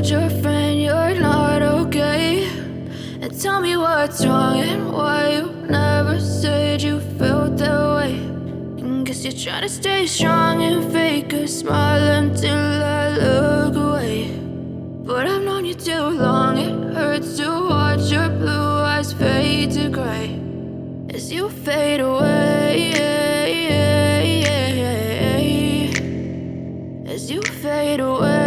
told your friend you're not okay? And tell me what's wrong and why you never said you felt that way. And guess you're trying to stay strong and fake a smile until I look away. But I've known you too long, it hurts to watch your blue eyes fade to gray as you fade away, as you fade away.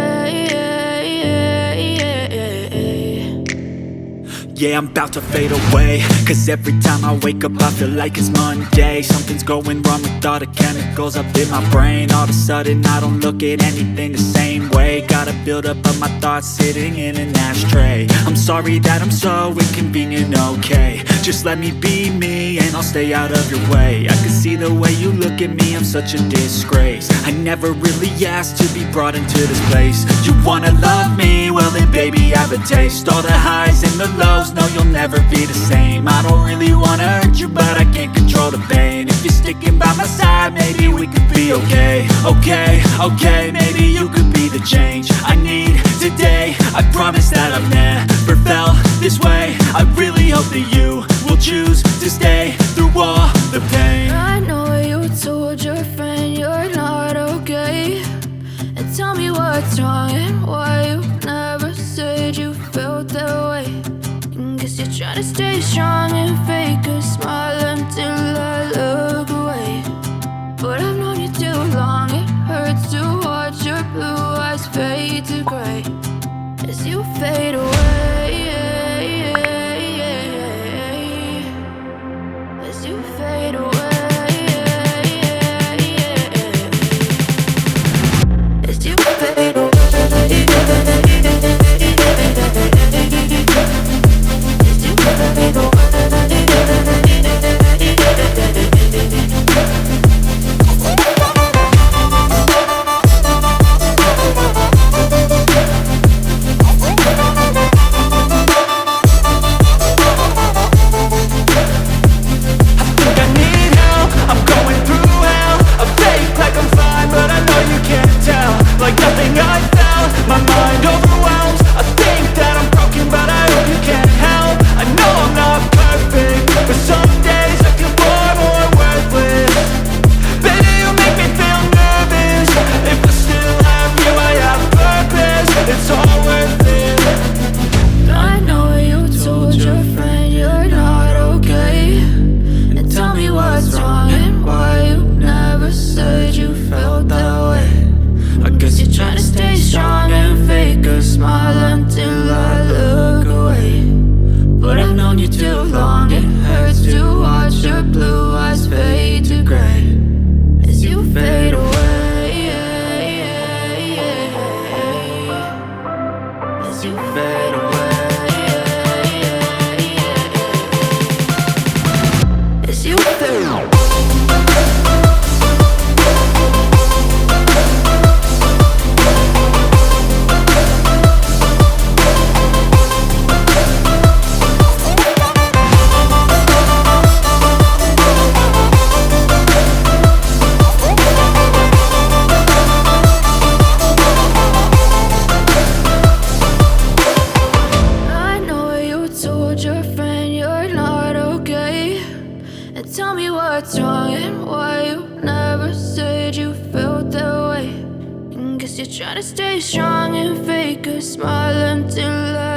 Yeah, I'm about to fade away, cause every time I wake up I feel like it's Monday. Something's going wrong with all the chemicals up in my brain. All of a sudden I don't look at anything the same way. Got a build up of my thoughts sitting in an ashtray. I'm sorry that I'm so inconvenient, okay? Just let me be me and I'll stay out of your way. I can see the way you look at me, I'm such a disgrace. I never really asked to be brought into this place. You wanna love me? Well then baby I have a taste. All the highs and the lows, no you'll never be the same. I don't really wanna hurt you but I can't control the pain. If you're sticking by my side maybe we could be okay. Okay, maybe you could be the change I need today. I promise that I've never felt this way. I really hope that you will choose to stay through all the pain. I know you told your friend you're not okay. And tell me what's wrong and why you never said you felt that way. And guess you're trying to stay strong and fake a smile until I look away. But I've known you too long, it hurts to watch your blue eyes fade to gray as you fade away, as you fade away. As you fade away, as you fade away. Like nothing I found, my mind overwhelms. I think that I'm broken, but I hope you can't help. I know I'm not perfect, but some days I feel far more worthless. Baby, you make me feel nervous. If I still have you, I have purpose. It's all worth it. I know you told your friend you're not okay. And tell me what's wrong and why you never said you felt that way. I guess you're trying to stay strong and fake a smile until I look away. But I've known you too long, it hurts to watch your blue eyes fade to gray as you fade away, as you fade away, as you fade away. Tell me what's wrong and why you never said you felt that way. And guess you're trying to stay strong and fake a smile until I